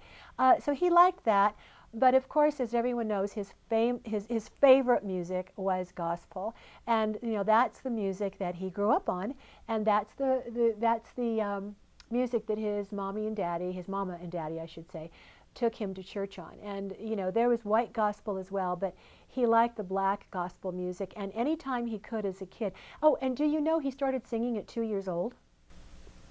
B: So he liked that. But of course, as everyone knows, his favorite music was gospel, and you know that's the music that he grew up on, and that's the music that his mama and daddy, I should say, took him to church on. And you know there was white gospel as well, but he liked the black gospel music. And anytime he could as a kid. Oh, and do you know he started singing at 2 years old?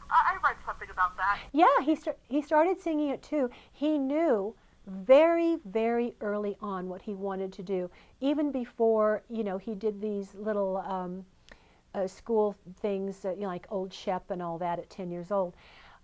A: I read something about that.
B: Yeah, he started singing at 2. He knew very, very early on what he wanted to do, even before, you know, he did these little school things, you know, like Old Shep and all that at 10 years old.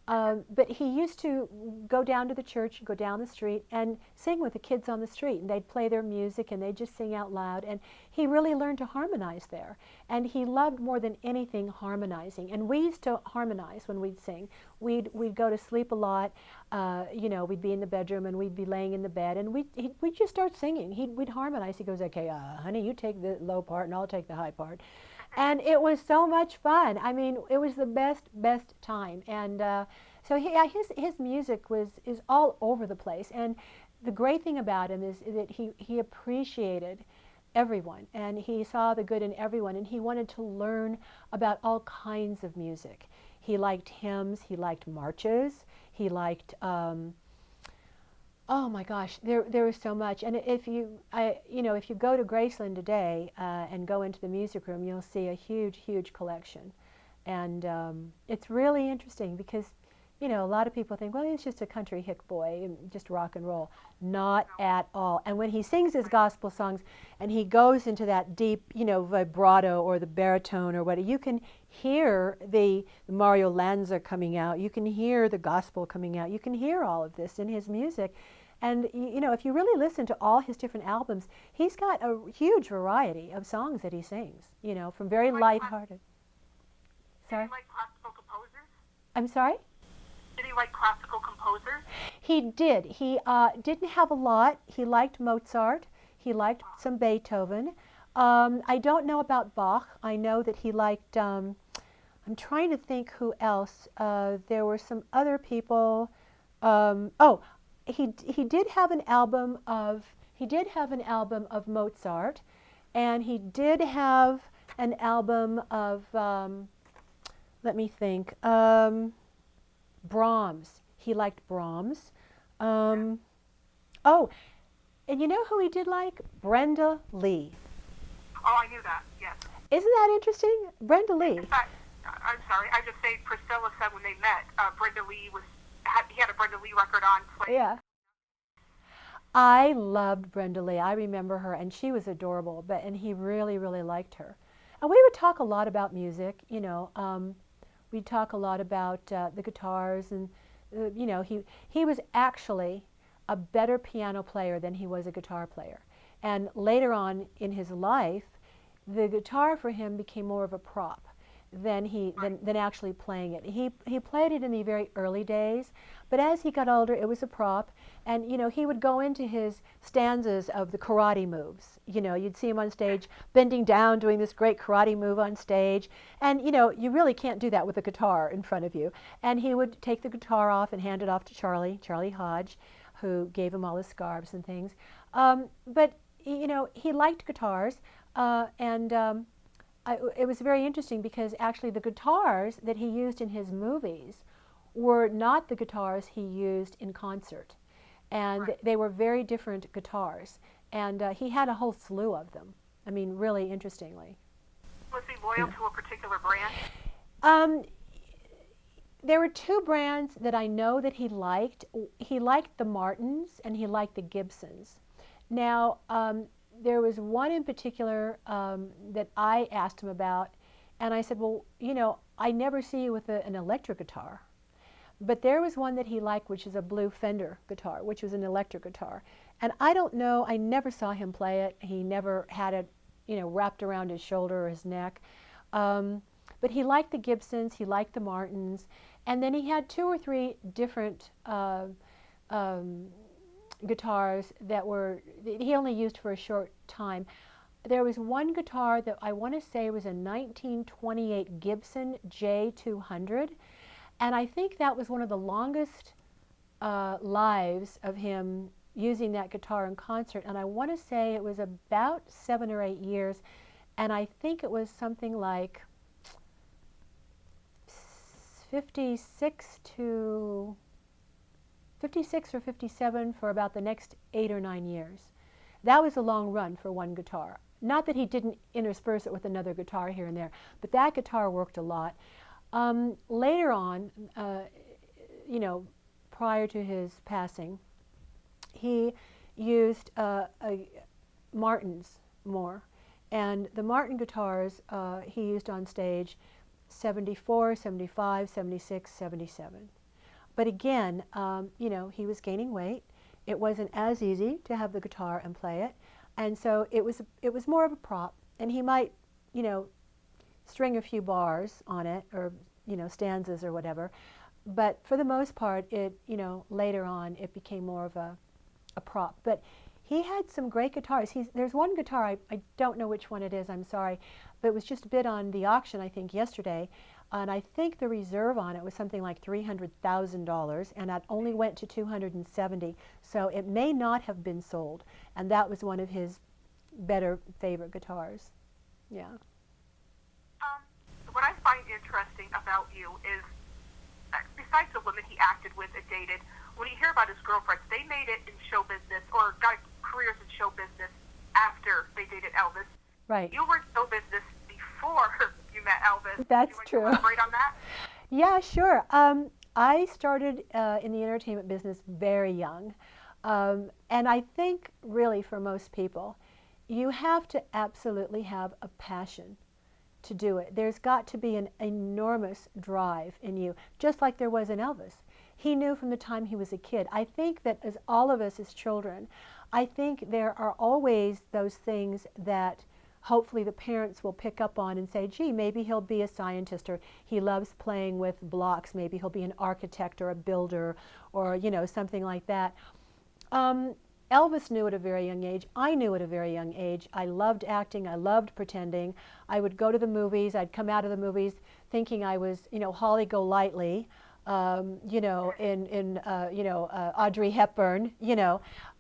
B: But he used to go down to the church, go down the street, and sing with the kids on the street. And they'd play their music, and they'd just sing out loud. And he really learned to harmonize there. And he loved more than anything harmonizing. And we used to harmonize when we'd sing. We'd go to sleep a lot. You know, we'd be in the bedroom, and we'd be laying in the bed, and we'd just start singing. We'd harmonize. He goes, okay, honey, you take the low part, and I'll take the high part. And it was so much fun. I mean, it was the best time. And so his music is all over the place. And the great thing about him is that he appreciated everyone, and he saw the good in everyone, and he wanted to learn about all kinds of music. He liked hymns, he liked marches, he liked oh my gosh, there was so much. And if you go to Graceland today and go into the music room, you'll see a huge collection. And it's really interesting because, you know, a lot of people think, well, he's just a country hick boy, just rock and roll. Not at all. And when he sings his gospel songs and he goes into that deep, you know, vibrato or the baritone or whatever, you can hear the Mario Lanza coming out. You can hear the gospel coming out. You can hear all of this in his music. And, you know, if you really listen to all his different albums, he's got a huge variety of songs that he sings, you know, from very lighthearted. Sorry?
A: Do you like classical composers?
B: I'm sorry?
A: like classical composers?
B: He did. He didn't have a lot. He liked Mozart. He liked some Beethoven. I don't know about Bach. I know that he liked, I'm trying to think who else. There were some other people. Oh, he did have an album of Mozart, and he did have an album of let me think, Brahms. He liked Brahms. Oh, and you know who he did like? Brenda Lee.
A: Oh, I knew that, yes.
B: Isn't that interesting? Brenda Lee.
A: In fact, I'm sorry, I just say Priscilla said when they met, Brenda Lee he had a Brenda Lee record on.
B: Yeah. I loved Brenda Lee. I remember her, and she was adorable, and he really, really liked her. And we would talk a lot about music, you know. We'd talk a lot about the guitars, and, you know, he was actually a better piano player than he was a guitar player. And later on in his life, the guitar for him became more of a prop than actually playing it. He played it in the very early days, but as he got older, it was a prop. And you know, he would go into his stanzas of the karate moves. You know, you'd see him on stage bending down, doing this great karate move on stage. And you know, you really can't do that with a guitar in front of you. And he would take the guitar off and hand it off to Charlie Hodge, who gave him all his scarves and things. But you know, he liked guitars, it was very interesting because actually the guitars that he used in his movies were not the guitars he used in concert. And they were very different guitars. And he had a whole slew of them. I mean, really interestingly.
A: Was he loyal to a particular brand?
B: There were two brands that I know that he liked. He liked the Martins and he liked the Gibsons. Now, there was one in particular that I asked him about, and I said, well, you know, I never see you with an electric guitar. But there was one that he liked, which is a blue Fender guitar, which was an electric guitar. And I don't know, I never saw him play it. He never had it, you know, wrapped around his shoulder or his neck. But he liked the Gibsons, he liked the Martins, and then he had 2 or 3 different guitars that he only used for a short time. There was one guitar that I want to say was a 1928 Gibson J200, and I think that was one of the longest lives of him using that guitar in concert, and I want to say it was about 7 or 8 years, and I think it was something like 56 or 57 for about the next 8 or 9 years. That was a long run for one guitar. Not that he didn't intersperse it with another guitar here and there, but that guitar worked a lot. Later on, you know, prior to his passing, he used Martins more. And the Martin guitars he used on stage 74, 75, 76, 77. But again, you know, he was gaining weight. It wasn't as easy to have the guitar and play it. And so it was more of a prop. And he might, you know, string a few bars on it or, you know, stanzas or whatever. But for the most part, you know, later on, it became more of a prop. But he had some great guitars. There's one guitar, I don't know which one it is, I'm sorry, but it was just bid on the auction, I think, yesterday. And I think the reserve on it was something like $300,000, and that only went to 270. So it may not have been sold. And that was one of his better favorite guitars. Yeah.
A: What I find interesting about you is, besides the women he acted with and dated, when you hear about his girlfriends, they made it in show business or got careers in show business after they dated Elvis.
B: Right.
A: You were in show business before you met Elvis.
B: That's true.
A: Would you elaborate on that?
B: Yeah, sure. I started in the entertainment business very young. And I think really for most people, you have to absolutely have a passion to do it. There's got to be an enormous drive in you, just like there was in Elvis. He knew from the time he was a kid. I think that as all of us as children, I think there are always those things that hopefully the parents will pick up on and say, gee, maybe he'll be a scientist, or he loves playing with blocks, maybe he'll be an architect or a builder, or something like that. Elvis knew at a very young age. I knew at a very young age. I loved acting. I loved pretending. I would go to the movies. I'd come out of the movies thinking I was, Holly Golightly, in Audrey Hepburn,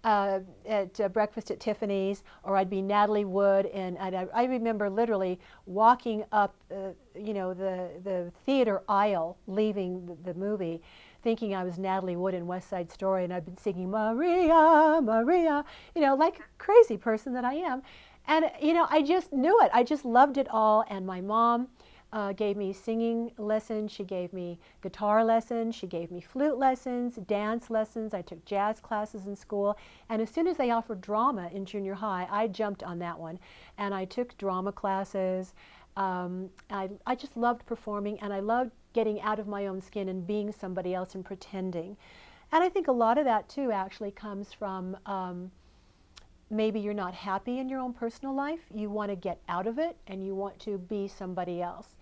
B: at Breakfast at Tiffany's, or I'd be Natalie Wood, and I remember literally walking up, the theater aisle, leaving the movie, thinking I was Natalie Wood in West Side Story, and I'd been singing Maria, Maria, like a crazy person that I am, and I just knew it. I just loved it all, and my mom gave me singing lessons, she gave me guitar lessons, she gave me flute lessons, dance lessons. I took jazz classes in school, and as soon as they offered drama in junior high, I jumped on that one, and I took drama classes. I just loved performing, and I loved getting out of my own skin and being somebody else and pretending. And I think a lot of that too actually comes from maybe you're not happy in your own personal life, you want to get out of it, and you want to be somebody else.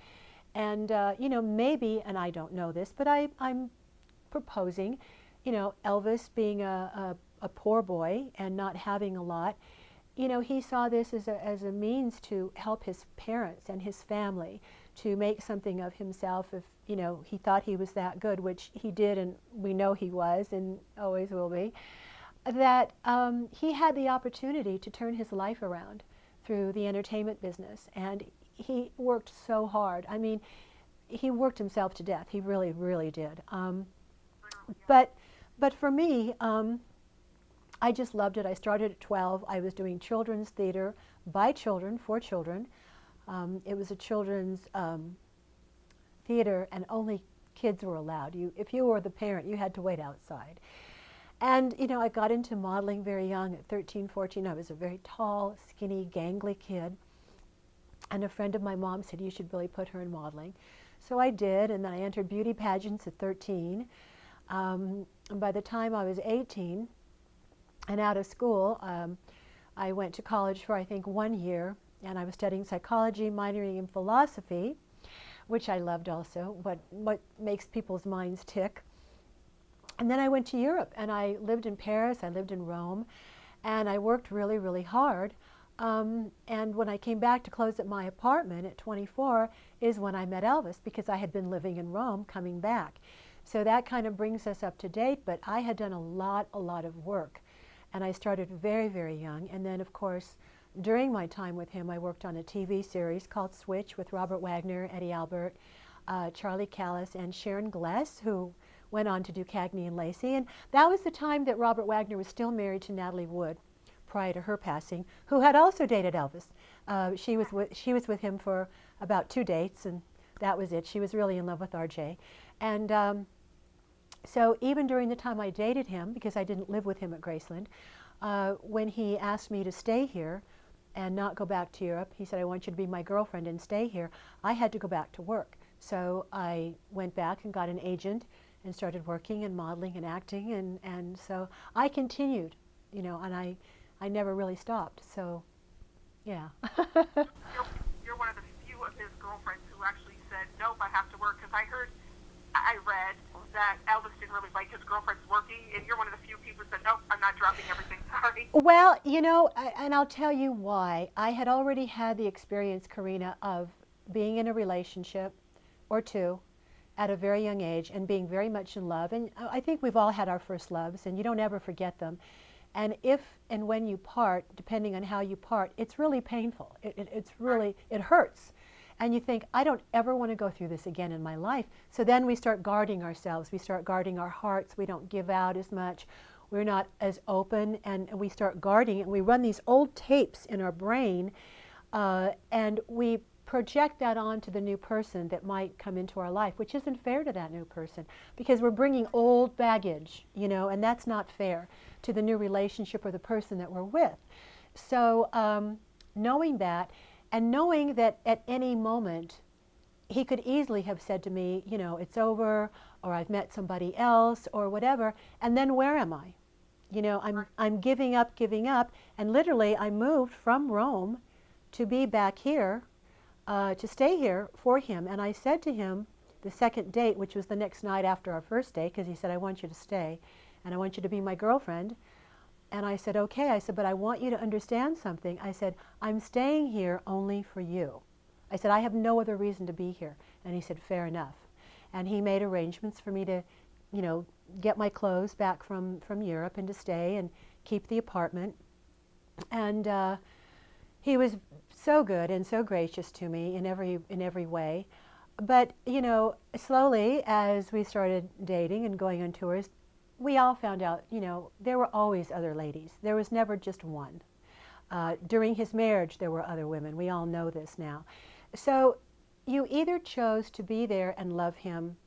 B: And, maybe, and I don't know this, but I'm proposing, Elvis being a poor boy and not having a lot, he saw this as a means to help his parents and his family, to make something of himself if, he thought he was that good, which he did, and we know he was and always will be, that he had the opportunity to turn his life around through the entertainment business. And he worked so hard. I mean, he worked himself to death. He really, really did. But for me, I just loved it. I started at 12. I was doing children's theater by children, for children. It was a children's theater, and only kids were allowed. If you were the parent, you had to wait outside. And, I got into modeling very young. At 13, 14, I was a very tall, skinny, gangly kid. And a friend of my mom said, you should really put her in modeling. So I did, and then I entered beauty pageants at 13. And by the time I was 18 and out of school, I went to college for, I think, 1 year, and I was studying psychology, minoring in philosophy, which I loved also, what makes people's minds tick. And then I went to Europe, and I lived in Paris, I lived in Rome, and I worked really, really hard. And when I came back to close up my apartment at 24 is when I met Elvis, because I had been living in Rome coming back. So that kind of brings us up to date, but I had done a lot of work. And I started very, very young. And then, of course, during my time with him, I worked on a TV series called Switch with Robert Wagner, Eddie Albert, Charlie Callis, and Sharon Gless, who went on to do Cagney and Lacey. And that was the time that Robert Wagner was still married to Natalie Wood, prior to her passing, who had also dated Elvis. She was with him for about 2 dates, and that was it. She was really in love with RJ. And so even during the time I dated him, because I didn't live with him at Graceland, when he asked me to stay here and not go back to Europe, he said, I want you to be my girlfriend and stay here. I had to go back to work. So I went back and got an agent and started working and modeling and acting. And so I continued, and I never really stopped, so, yeah.
A: You're one of the few of his girlfriends who actually said, nope, I have to work, because I read that Elvis didn't really like his girlfriends working, and you're one of the few people who said, nope, I'm not dropping everything, sorry.
B: Well, and I'll tell you why. I had already had the experience, Carina, of being in a relationship or two at a very young age and being very much in love, and I think we've all had our first loves, and you don't ever forget them. And if and when you part, depending on how you part, it's really painful. It's really, it hurts. And you think, I don't ever want to go through this again in my life. So then we start guarding ourselves. We start guarding our hearts. We don't give out as much. We're not as open. And we start guarding. And we run these old tapes in our brain. And we project that onto the new person that might come into our life, which isn't fair to that new person, because we're bringing old baggage, and that's not fair to the new relationship or the person that we're with. So knowing that, and knowing that at any moment he could easily have said to me, it's over, or I've met somebody else, or whatever, and then where am I? I'm giving up, and literally I moved from Rome to be back here, to stay here for him. And I said to him, the second date, which was the next night after our first date, because he said, I want you to stay, and I want you to be my girlfriend. And I said, okay. I said, but I want you to understand something. I said, I'm staying here only for you. I said, I have no other reason to be here. And he said, fair enough. And he made arrangements for me to, you know, get my clothes back from Europe and to stay and keep the apartment. And he was so good and so gracious to me in every way. But, you know, slowly as we started dating and going on tours, we all found out, you know, there were always other ladies. There was never just one. During his marriage, there were other women. We all know this now. So you either chose to be there and love him,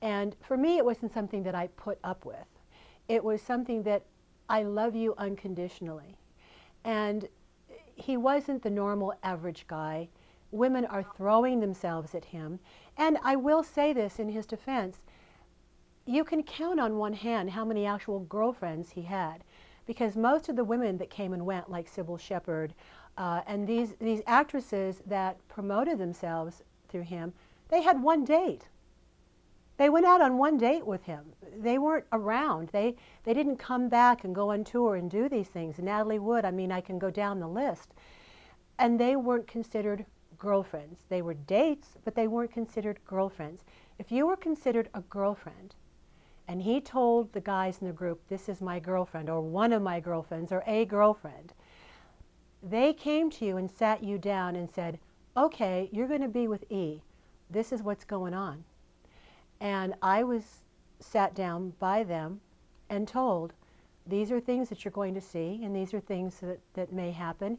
B: and for me, it wasn't something that I put up with. It was something that I love you unconditionally. And he wasn't the normal average guy. Women are throwing themselves at him. And I will say this in his defense, you can count on one hand how many actual girlfriends he had, because most of the women that came and went, like Sybil Shepherd, and these actresses that promoted themselves through him, they had one date. They went out on one date with him. They weren't around. They didn't come back and go on tour and do these things. Natalie Wood, I mean, I can go down the list. And they weren't considered girlfriends. They were dates, but they weren't considered girlfriends. If you were considered a girlfriend, and he told the guys in the group, this is my girlfriend, or one of my girlfriends, or a girlfriend, they came to you and sat you down and said, okay, you're going to be with E. This is what's going on. And I was sat down by them and told, these are things that you're going to see, and these are things that may happen,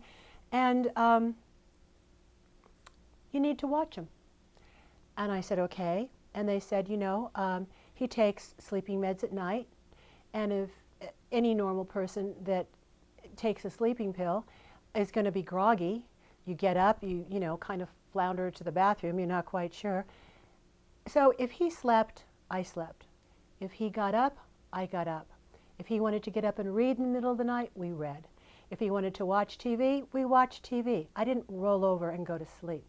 B: and you need to watch them. And I said, okay. And they said, you know, he takes sleeping meds at night, and if any normal person that takes a sleeping pill is going to be groggy, you get up, you know, kind of flounder to the bathroom, you're not quite sure. So if he slept, I slept. If he got up, I got up. If he wanted to get up and read in the middle of the night, we read. If he wanted to watch TV, we watched TV. I didn't roll over and go to sleep.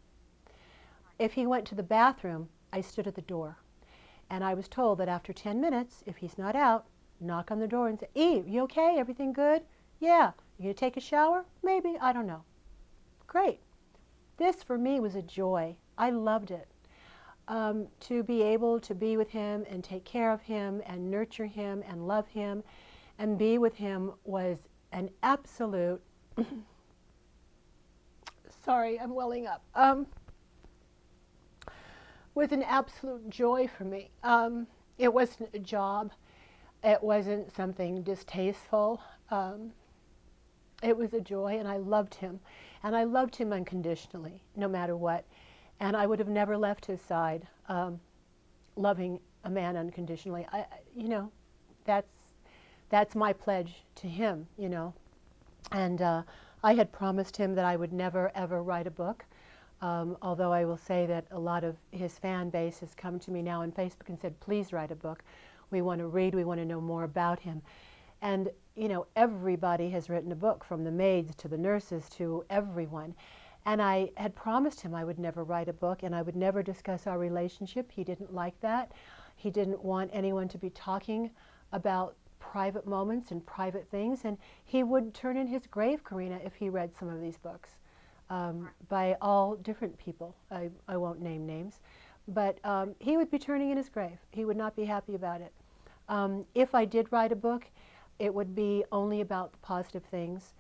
B: If he went to the bathroom, I stood at the door. And I was told that after 10 minutes, if he's not out, knock on the door and say, Eve, you okay? Everything good? Yeah. You gonna take a shower? Maybe. I don't know. Great. This for me was a joy. I loved it. To be able to be with him and take care of him and nurture him and love him and be with him was an absolute, sorry, I'm welling up, was an absolute joy for me. It wasn't a job. It wasn't something distasteful. It was a joy, and I loved him. And I loved him unconditionally, no matter what. And I would have never left his side, loving a man unconditionally. You know, that's my pledge to him, you know. And I had promised him that I would never, ever write a book, although I will say that a lot of his fan base has come to me now on Facebook and said, please write a book. We want to read, we want to know more about him. And, you know, everybody has written a book, from the maids to the nurses to everyone. And I had promised him I would never write a book and I would never discuss our relationship. He didn't like that. He didn't want anyone to be talking about private moments and private things. And he would turn in his grave, Carina, if he read some of these books by all different people. I won't name names. But he would be turning in his grave. He would not be happy about it. If I did write a book, it would be only about the positive things.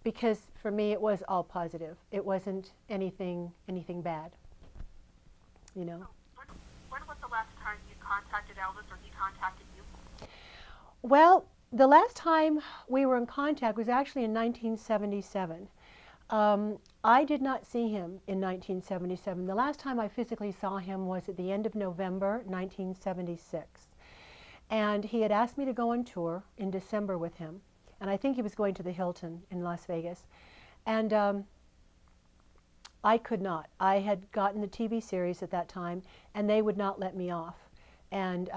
B: Because for me it was all positive. It wasn't anything bad, you know.
A: When was the last time you contacted Elvis or he contacted you?
B: Well, the last time we were in contact was actually in 1977. I did not see him in 1977. The last time I physically saw him was at the end of November 1976. And he had asked me to go on tour in December with him. And I think he was going to the Hilton in Las Vegas. And I could not. I had gotten the TV series at that time, and they would not let me off. And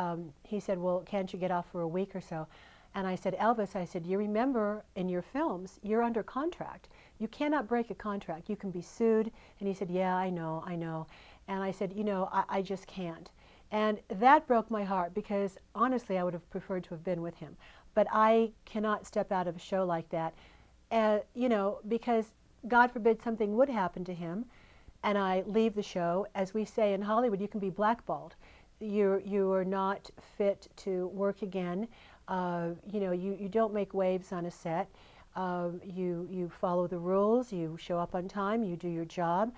B: he said, well, can't you get off for a week or so? And I said, Elvis, I said, you remember in your films, you're under contract. You cannot break a contract. You can be sued. And he said, yeah, I know, I know. And I said, you know, I just can't. And that broke my heart because honestly, I would have preferred to have been with him. But I cannot step out of a show like that, you know, because God forbid something would happen to him and I leave the show. As we say in Hollywood, you can be blackballed. You are not fit to work again. You know, you don't make waves on a set. You follow the rules, you show up on time, you do your job,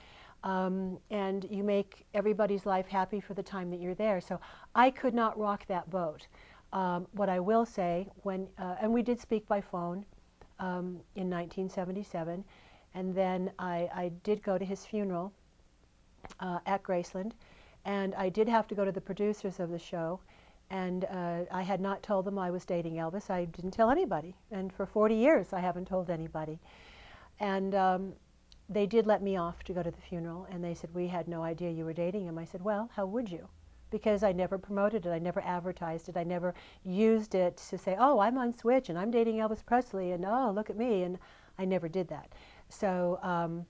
B: and you make everybody's life happy for the time that you're there. So I could not rock that boat. What I will say, and we did speak by phone in 1977, and then I did go to his funeral at Graceland, and I did have to go to the producers of the show, and I had not told them I was dating Elvis. I didn't tell anybody, and for 40 years I haven't told anybody. And they did let me off to go to the funeral, and they said, we had no idea you were dating him. I said, well, how would you? Because I never promoted it, I never advertised it, I never used it to say, oh, I'm on Switch and I'm dating Elvis Presley, and oh, look at me, and I never did that. So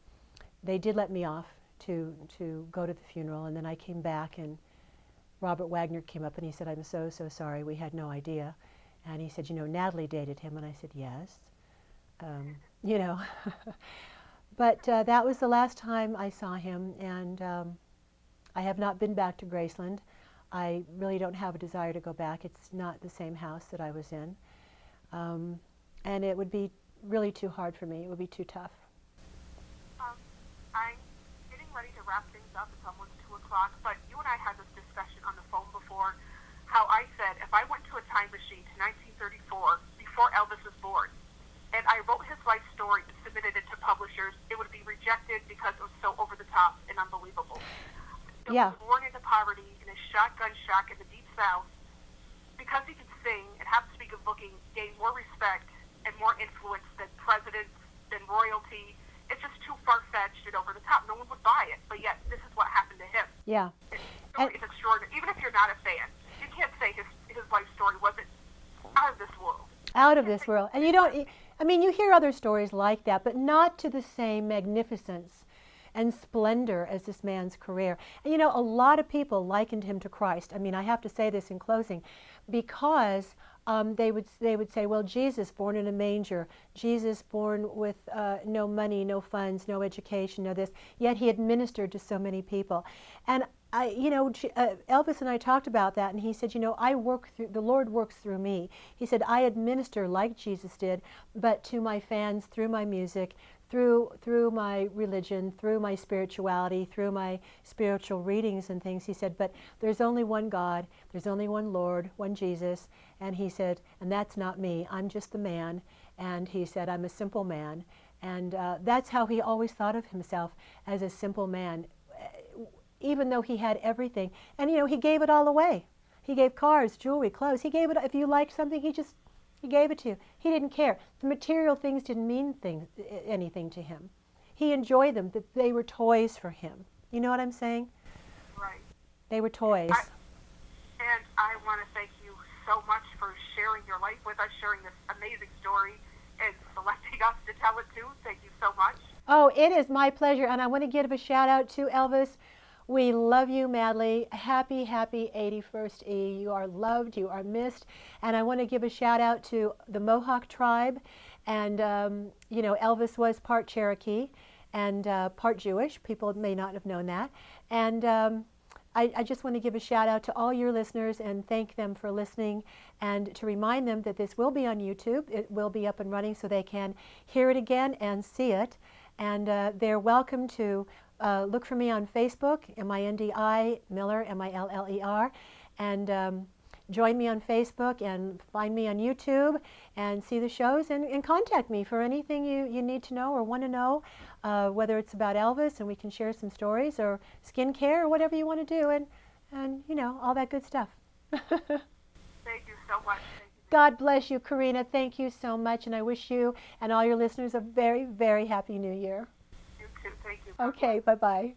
B: they did let me off to go to the funeral, and then I came back, and Robert Wagner came up and he said, I'm so sorry, we had no idea. And he said, you know, Natalie dated him, and I said, yes. You know, but that was the last time I saw him, and I have not been back to Graceland. I really don't have a desire to go back. It's not the same house that I was in. And it would be really too hard for me. It would be too tough.
A: I'm getting ready to wrap things up. It's almost 2 o'clock, but you and I had this discussion on the phone before, how I said if I went to a time machine to 1934, before Elvis was born, and I wrote his life story and submitted it to publishers, it would be rejected because it was so over the top and unbelievable. He was born into poverty in a shotgun shack in the Deep South. Because he could sing and have to speak of booking, gained more respect and more influence than presidents, than royalty. It's just too far-fetched and over the top. No one would buy it, but yet this is what happened to him.
B: Yeah.
A: It's extraordinary. Even if you're not a fan, you can't say his life story wasn't out of this world.
B: Out of this world. And you don't, I mean, you hear other stories like that, but not to the same magnificence and splendor as this man's career. And you know, a lot of people likened him to Christ. I mean, I have to say this in closing, because they would say, well, Jesus born in a manger, Jesus born with no money, no funds, no education, no this, yet he administered to so many people. And you know, Elvis and I talked about that, and he said, you know, the Lord works through me. He said, I administer like Jesus did, but to my fans through my music, through my religion, through my spirituality, through my spiritual readings and things. He said, but there's only one God, there's only one Lord, one Jesus. And he said, and that's not me, I'm just the man. And he said, I'm a simple man. And that's how he always thought of himself, as a simple man, even though he had everything. And you know, he gave it all away. He gave cars, jewelry, clothes. He gave it. If you liked something, he gave it to you. He didn't care. The material things didn't mean anything to him. He enjoyed them. That they were toys for him. You know what I'm saying?
A: Right.
B: They were toys.
A: And I want to thank you so much for sharing your life with us, sharing this amazing story, and selecting us to tell it too. Thank you so much.
B: Oh, it is my pleasure. And I want to give a shout out to Elvis. We love you madly. Happy, happy 81st E. You are loved, you are missed. And I want to give a shout out to the Mohawk tribe. And, you know, Elvis was part Cherokee and part Jewish. People may not have known that. And I just want to give a shout out to all your listeners and thank them for listening, and to remind them that this will be on YouTube. It will be up and running so they can hear it again and see it. And they're welcome to look for me on Facebook, Mindi Miller, Miller, and join me on Facebook and find me on YouTube and see the shows, and contact me for anything you need to know or want to know, whether it's about Elvis and we can share some stories, or skincare, or whatever you want to do, and you know, all that good stuff.
A: Thank you so much.
B: God bless you, Carina. Thank you so much, and I wish you and all your listeners a very, very happy New Year.
A: You too. Thank you.
B: Okay, bye-bye.